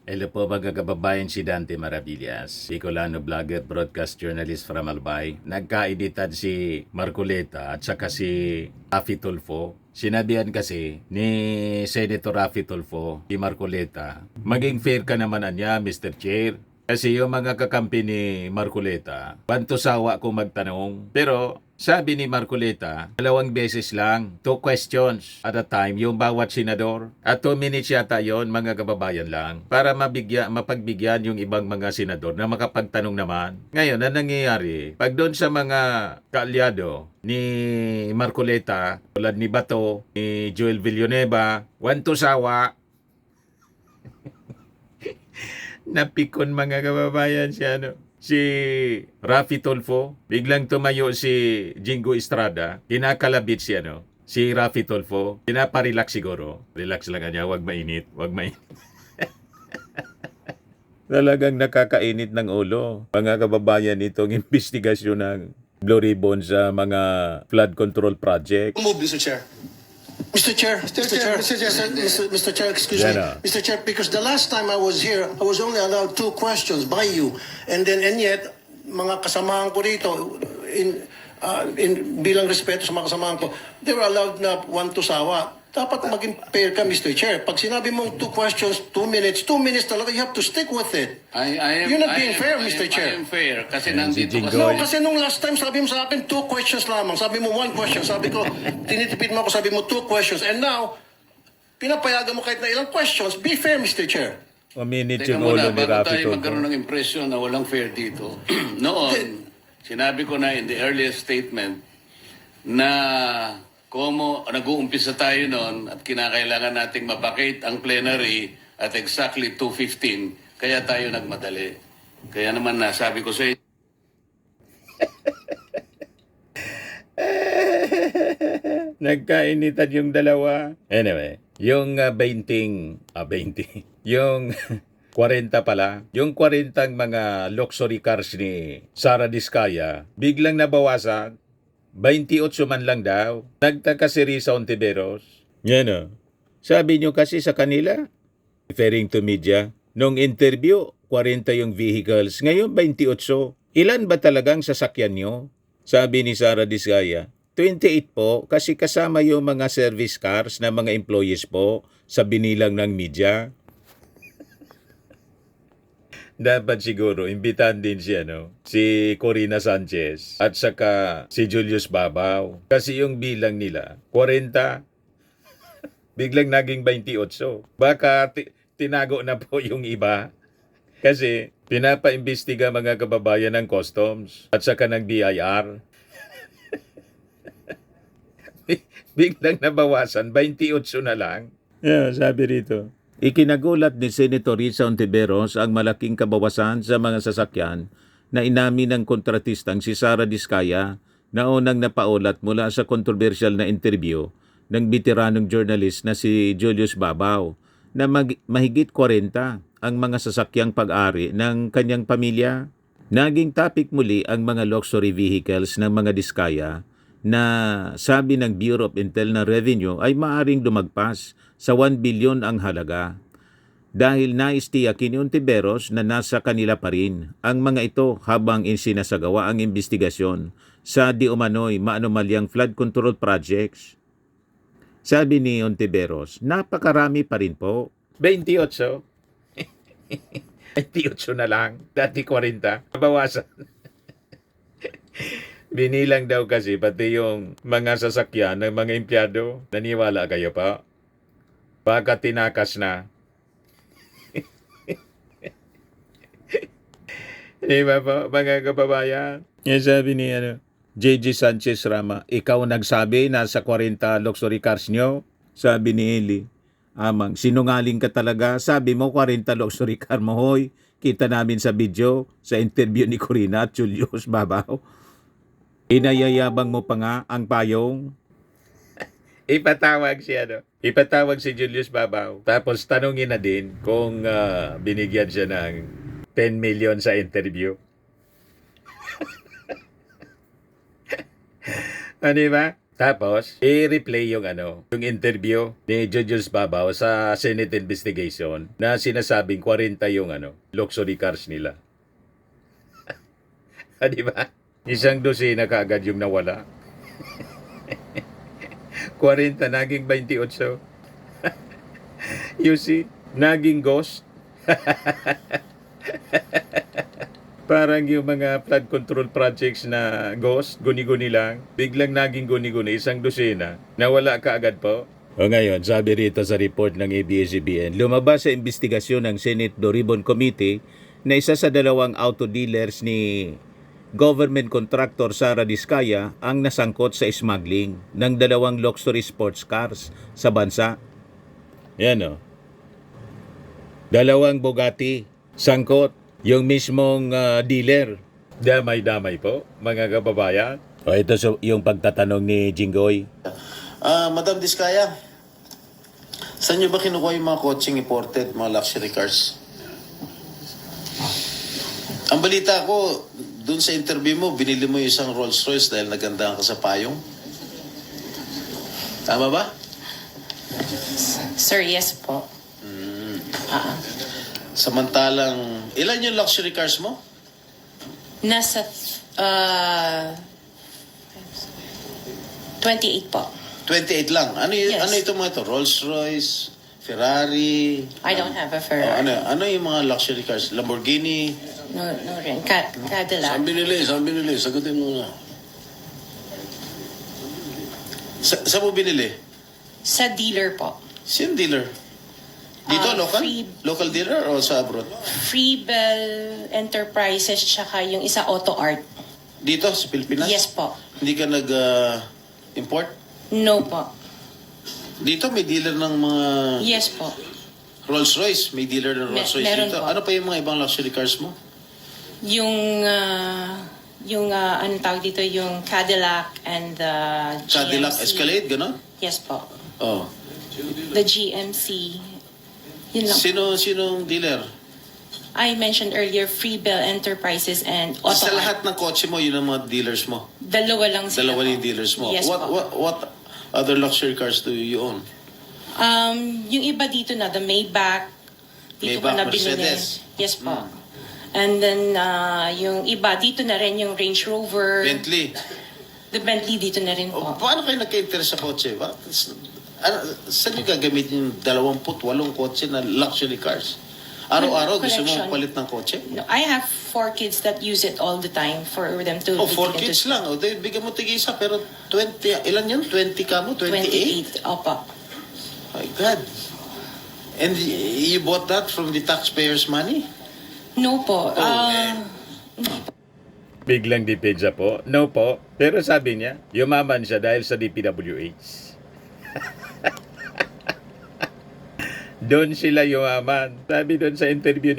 Hello po mga kababayan, si Dante Maravillas, Bicolano vlogger, broadcast journalist from Albay. Nagkaeditan si Marcoleta at saka si Raffy Tulfo. Sinabihan kasi ni Senator Raffy Tulfo, si Marcoleta, maging fair ka naman niya, Mr. Chair. Kasi yung mga kakampi ni Marcoleta, bantusawa kung magtanong. Pero sabi ni Marcoleta, 2 beses lang, 2 questions at a time, yung bawat senador. At 2 minutes yata yon, mga kababayan lang, para mapagbigyan yung ibang mga senador na makapagtanong naman. Ngayon, ang nangyayari, pag doon sa mga kaalyado ni Marcoleta, tulad ni Bato, ni Joel Villanueva, wantusawa, napikon mga kababayan si Raffy Tulfo, biglang tumayo si Jingo Estrada, kinakalabit si Raffy Tulfo, pinaparelax siguro. Relax lang niya, wag mainit. Talagang nakakainit ng ulo. Mga kababayan, itong investigasyon ng Blue Ribbon sa mga flood control project. Move, Mr. Chair. Mr. Chair, Mr. Chair, excuse me. Mr. Chair, because the last time I was here, I was only allowed 2 questions by you. And yet, mga kasamahan ko rito, bilang respeto sa mga kasamahan ko, they were allowed na 1 to sawa. Dapat maging fair ka, Mr. Chair. Pag sinabi mong 2 questions, 2 minutes talaga, you have to stick with it. You're not being fair, Mr. Chair. I am fair kasi Ayan, si nandito Jingoy. No, kasi nung last time, sabi mo sa akin, 2 questions lamang. Sabi mo 1 question. Sabi ko, tinitipid mo ako, sabi mo 2 questions. And now, pinapayagan mo kahit na ilang questions. Be fair, Mr. Chair. Minute Teka yung ulo muna, ni bago Raffy tayo magkaroon Tulfo. ng impression na walang fair dito. Noon, sinabi ko na in the earliest statement na nag-uumpisa tayo noon at kinakailangan nating mabakate ang plenary at exactly 2:15, kaya tayo nagmadali. Kaya naman nasabi ko sa inyo, Nagkainitan yung dalawa. Anyway, yung 20, yung 40 pala, yung 40 mga luxury cars ni Sara Diskaya, biglang nabawasan, 28 man lang daw. Nagtaka si Risa Ontiveros. Yan o. Sabi nyo kasi sa kanila, referring to media, nung interview, 40 yung vehicles, ngayon 28. Ilan ba talagang sasakyan nyo? Sabi ni Sara Diskaya, 28 po kasi kasama yung mga service cars na mga employees po sa binilang ng media. Dapat siguro imbitahan din si Corina Sanchez at saka si Julius Babaw. Kasi yung bilang nila, 40, biglang naging 28. Baka tinago na po yung iba. Kasi pinapaimbestiga mga kababayan ng customs at saka ng BIR. Biglang nabawasan, 28 na lang. Yeah, sabi rito. Ikinagulat ni Senator Risa Ontiveros ang malaking kabawasan sa mga sasakyan na inamin ng kontratistang si Sara Diskaya na unang napaulat mula sa kontrobersyal na interview ng veteranong journalist na si Julius Babaw na mahigit 40 ang mga sasakyang pag-ari ng kanyang pamilya. Naging topic muli ang mga luxury vehicles ng mga Diskaya na sabi ng Bureau of Internal Revenue ay maaring lumagpas sa 1 billion ang halaga. Dahil naistiyakin ni Ontiveros na nasa kanila pa rin ang mga ito habang sinasagawa ang investigasyon sa di umano'y maanomalyang flood control projects. Sabi ni Ontiveros, napakarami pa rin po. 28. 28 na lang. Dati 40. Bawasan. Binilang daw kasi pati yung mga sasakyan ng mga empleyado. Naniwala kayo pa? Baka tinakas na. Di ba po, mga kababayan? Yan sabi ni JG Sanchez Rama, ikaw nagsabi nasa 40 luxury cars nyo? Sabi ni Eli, amang, sinungaling ka talaga. Sabi mo 40 luxury car mo, hoy. Kita namin sa video, sa interview ni Corina at Julius Babaw. Inayayabang mo pa nga ang payong. Ipatawag si Julius Babaw. Tapos tanungin na din kung binigyan siya ng 10 million sa interview. Ano ba? Tapos, i-replay yung yung interview ni Julius Babaw sa Senate investigation na sinasabing 40 yung luxury cars nila. Di ba? Isang dosina kaagad yung nawala. 40 naging 28. You see? Naging ghost. Parang yung mga flood control projects na ghost, guni-guni lang, biglang naging guni-guni, isang dosina, nawala ka agad po. O ngayon, sabi rito sa report ng ABS-CBN, lumabas sa investigasyon ng Senate Blue Ribbon Committee na isa sa dalawang auto dealers ni government contractor Sara Diskaya ang nasangkot sa smuggling ng dalawang luxury sports cars sa bansa. Yan o. Dalawang Bugatti, sangkot. Yung mismong dealer, damay-damay po, mga kababayan. O ito yung pagtatanong ni Jinggoy. Madam Diskaya, saan nyo ba kinukuha yung mga coaching imported, mga luxury cars? Ang balita ko, dun sa interview mo, binili mo yung isang Rolls Royce dahil nagandahan ka sa payong. Tama ba? Sir, yes po. Samantalang, ilan yung luxury cars mo? Nasa 28 po. 28 lang. Yes. Ano ito mga ito? Rolls Royce, Ferrari? I don't have a Ferrari. Ano yung mga luxury cars? Lamborghini? No rin. Cadillac. Saan binili? Sagutin mo na. Saan mo binili? Sa dealer po. Sino dealer? Dito, local? Local dealer o sa abroad? Freebell Enterprises tsaka yung isa Auto Art. Dito, sa Pilipinas? Yes po. Hindi ka nag-import? No po. Dito, may dealer ng mga Yes po. Rolls Royce. May dealer ng Rolls Royce meron dito. po. Ano pa yung mga ibang luxury cars mo? Yung anong tawag dito, yung Cadillac and the Cadillac GMC. Escalade, gano'n? Yes po. Oh. The GMC. Yun lang. Sinong dealer? I mentioned earlier Freebell Enterprises and Auto Sa Art. lahat ng kotse mo, yun ang mga dealers mo. Dalawa lang sila. Dalawa po. yung dealers mo. Yes po. What other luxury cars do you own? Yung iba dito na, the Maybach. Dito Maybach, ko na binili. Mercedes. Yes po. And then, yung iba, dito na rin yung Range Rover. Bentley. The Bentley dito na rin O, po. paano kayo nagka-interest sa kotse? Saan nyo gagamitin yung 28 kotse na luxury cars? Araw-araw gusto mo Collection. palit ng kotse? No, I have 4 kids that use it all the time for them to... Oh, 4 to get kids into- lang. O, bigyan mo tig-isa. Pero 20, ilan yun? 20 ka mo? 28? 28. Opo. My God. And you bought that from the taxpayers' money? No po. Biglang depensa po. No po. Pero sabi niya, yumaman siya dahil sa DPWH. Doon sila yumaman. Sabi doon sa interview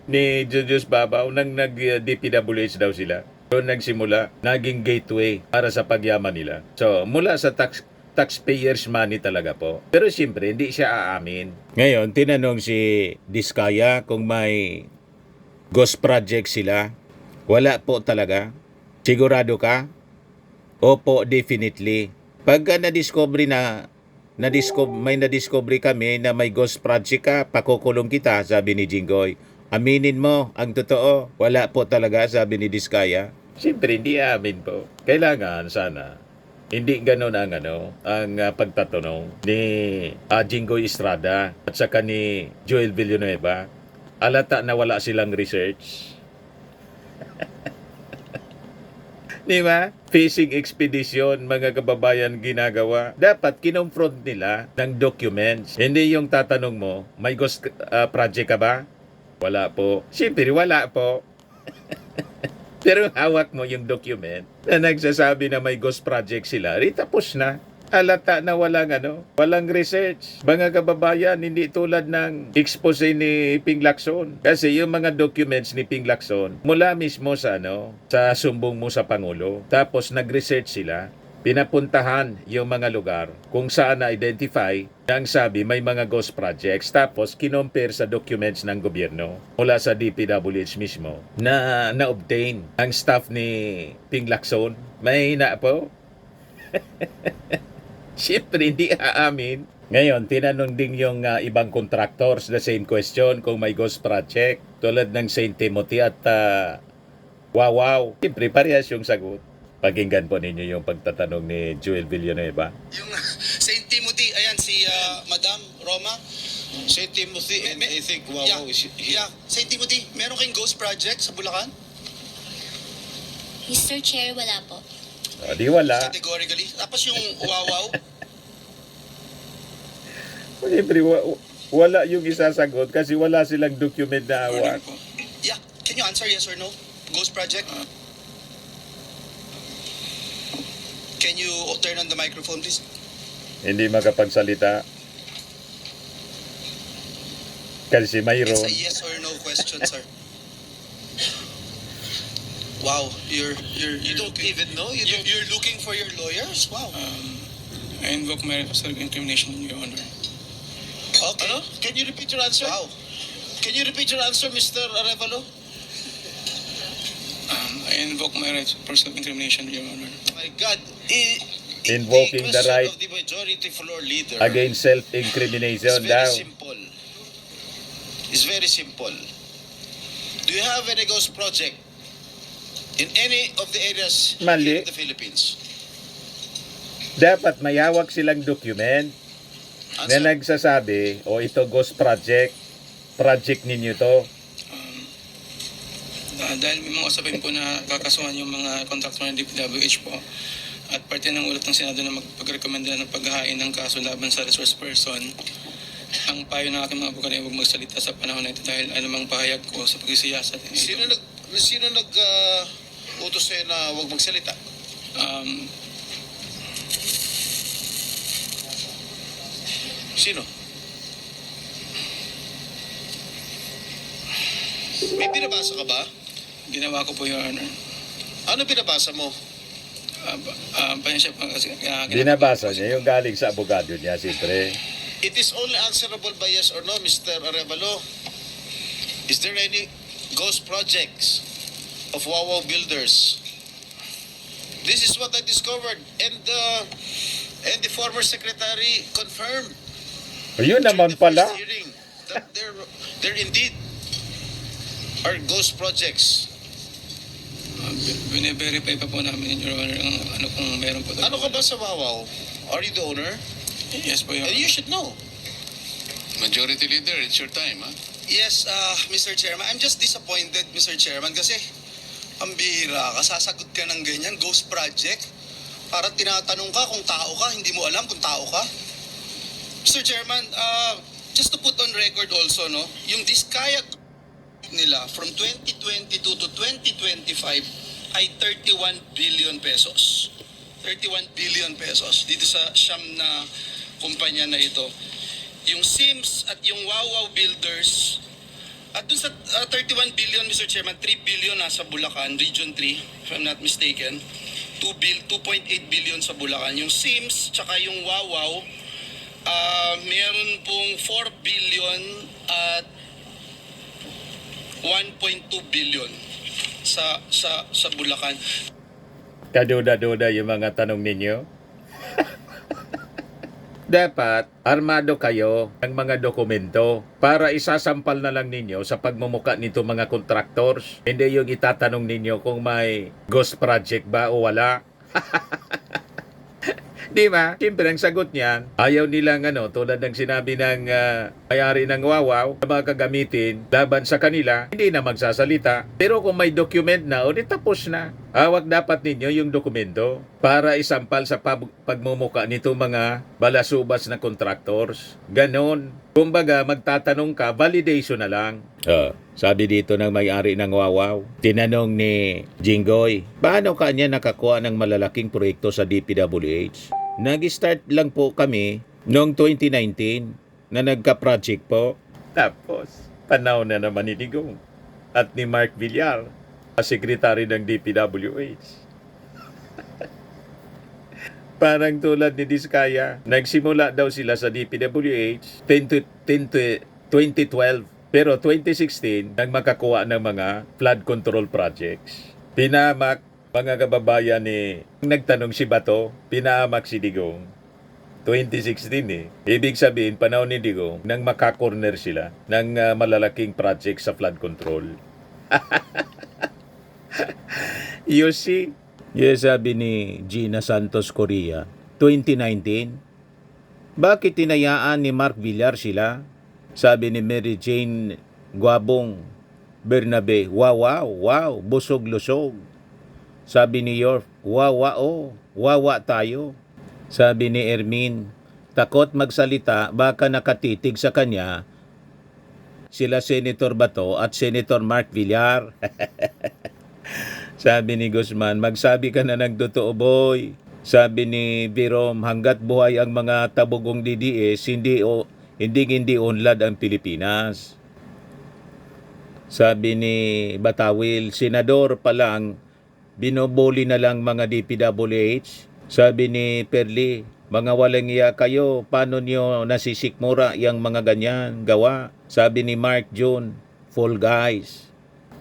ni Julius Babaw, nang nag-DPWH daw sila. Doon nagsimula, naging gateway para sa pagyaman nila. So, mula sa taxpayers money talaga po. Pero siyempre, hindi siya aamin. Ngayon, tinanong si Diskaya kung may ghost project sila. Wala po talaga. Sigurado ka? Opo, definitely. Pagka may na-discovery kami na may ghost project ka, pakukulong kita, sabi ni Jinggoy. Aminin mo ang totoo. Wala po talaga, sabi ni Diskaya. Siyempre, hindi amin po. Kailangan sana hindi gano'n ang pagtatanong ni Jinggoy Estrada at saka ni Joel Villanueva. Alata na wala silang research. Di ba? Fishing expedition, mga kababayan ginagawa. Dapat kinonfront nila ng documents. Hindi yung tatanong mo, may ghost project ka ba? Wala po. Siyempre, wala po. Pero hawak mo yung document na nagsasabi na may ghost project sila, tapos na. Alata na walang research. Mga kababayan, hindi tulad ng expose ni Ping Lacson. Kasi yung mga documents ni Ping Lacson, mula mismo sa sa sumbong mo sa Pangulo. Tapos nag-research sila, pinapuntahan yung mga lugar kung saan na-identify na ang sabi may mga ghost projects. Tapos kinompare sa documents ng gobyerno mula sa DPWH mismo na na-obtain ang staff ni Ping Lacson. Mahina po. Siyempre, hindi aamin. Ngayon, tinanong din yung ibang contractors the same question kung may ghost project tulad ng St. Timothy at Wawaw. Siyempre, parehas yung sagot. Pakinggan po ninyo yung pagtatanong ni Joel Villanueva. Yung St. Timothy, ayan si Madam Roma. St. Timothy and I think Wawaw is here. Yeah, St. Timothy, meron kayong ghost project sa Bulacan? Mr. Chair, wala po. O, di wala. Categorically. Tapos yung Wawaw, Siyempre, wala yung isasagot kasi wala silang document na award. yeah, can you answer yes or no? Ghost project? Can you turn on the microphone, please? Hindi makapagsalita. Kasi It's mayroon. a yes or no question, sir. Wow, you don't even know? You're looking for your lawyers? Wow. I invoke my self-incrimination, Your Honor. Okay. Ano? Can you repeat your answer? Wow. Can you repeat your answer, Mr. Arevalo? I invoke my right for self-incrimination, Your Honor. My God. Invoking the question right of the majority floor leader Against self-incrimination is very daw. simple. It's very simple. Do you have any ghost project in any of the areas Mali. here in the Philippines? Dapat mayawak silang document na Answer. nagsasabi, o ito ghost project ninyo to. Dahil may mga usapin po na kakasuhan yung mga kontraktor ng DPWH po at parte ng ulat ng Senado na magpagrekomenda ng paghahain ng kaso laban sa resource person, ang payo ng aking mga abogado ay huwag magsalita sa panahon na ito dahil anumang pahayag ko sa pagsisiyasat. Sino nag utos sa'yo na huwag magsalita? Sino? May binabasa ka ba? Ginawa ko po, Your Honor. Ano binabasa mo? Pasensya po kasi Binabasa niya yung galing sa abogado niya, siyempre. It is only answerable by yes or no, Mr. Arevalo. Is there any ghost projects of Wawaw builders? This is what I discovered, and the former secretary confirmed Yun during naman the pala. first hearing that there indeed are ghost projects. bine-verify pa po namin, Your Honor, ang ano kung meron po. Ano ka ba sa Wawaw? Are you the owner? Yes po, Your And Honor. you should know. Majority Leader, it's your time, ha? Yes, Mr. Chairman. I'm just disappointed, Mr. Chairman, kasi ang bihira ka, sasagot ka ng ganyan, ghost project. Para tinatanong ka kung tao ka, hindi mo alam kung tao ka. Mr. Chairman, just to put on record also, no, yung Diskaya nila from 2022 to 2025 ay 31 billion pesos. 31 billion pesos dito sa siyam na kumpanya na ito. Yung Sims at yung Wawaw Builders, at dun sa 31 billion, Mr. Chairman, 3 billion nasa Bulacan, Region 3, if I'm not mistaken. 2.8 billion sa Bulacan. Yung Sims, tsaka yung Wawaw, meron pong 4 billion at 1.2 billion sa Bulacan. Kaduda-duda yung mga tanong ninyo. Dapat, armado kayo ng mga dokumento para isasampal na lang ninyo sa pagmumuka nito mga contractors. Hindi yung itatanong ninyo kung may ghost project ba o wala. Di ba? Siyempre, ang sagot niyan, ayaw nilang tulad ng sinabi ng may-ari ng Wawaw na mga gagamitin laban sa kanila, hindi na magsasalita. Pero kung may document na, o di tapos na. Hawak dapat ninyo yung dokumento para isampal sa pagmumuka nito mga balasubas na contractors. Ganon. Kumbaga, magtatanong ka, validation na lang. Sabi dito ng may-ari ng Wawaw, tinanong ni Jinggoy, paano kanya nakakuha ng malalaking proyekto sa DPWH? Nag-start lang po kami noong 2019 na nagka-project po. Tapos, panahon na naman ni Digong at ni Mark Villar, secretary ng DPWH. Parang tulad ni Diskaya, nagsimula daw sila sa DPWH 2012, pero 2016 nang makakuha ng mga flood control projects. Pinamak Mga kababayan nagtanong si Bato, pinaamak si Digong. 2016 Ibig sabihin, panahon ni Digong, nang makakorner sila ng malalaking project sa flood control. You see? Yes, sabi ni Gina Santos Correa, 2019, bakit tinayaan ni Mark Villar sila? Sabi ni Mary Jane Guabong Bernabe, wow, busog-lusog. Sabi ni York, wawa tayo. Sabi ni Ermin, takot magsalita, baka nakatitig sa kanya sila Senator Bato at Senator Mark Villar. Sabi ni Guzman, magsabi ka na ng totoo, boy. Sabi ni Birom, hanggat buhay ang mga tabugong DDS, hindi unlad ang Pilipinas. Sabi ni Batawil, senador pa lang, binoboli na lang mga DPWH. Sabi ni Perli, mga walang iya kayo, paano nyo nasisikmura yung mga ganyan gawa? Sabi ni Mark June, fall guys.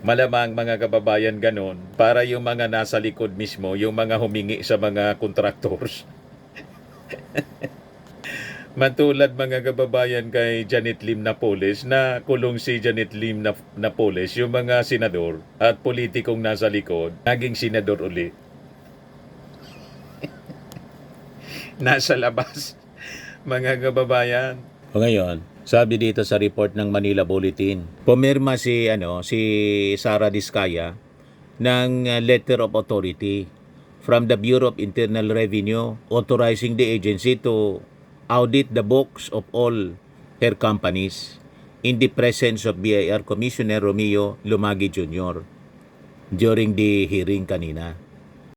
Malamang mga kababayan ganon, para yung mga nasa likod mismo, yung mga humingi sa mga contractors. Matulad mga kababayan kay Janet Lim Napoles na kulong si Janet Lim Napoles, yung mga senador at politikong nasa likod, naging senador uli. Nasa labas, mga kababayan. O ngayon, sabi dito sa report ng Manila Bulletin, pumirma si Sara Diskaya ng letter of authority from the Bureau of Internal Revenue authorizing the agency to audit the books of all her companies in the presence of BIR Commissioner Romeo Lumagi Jr. during the hearing kanina.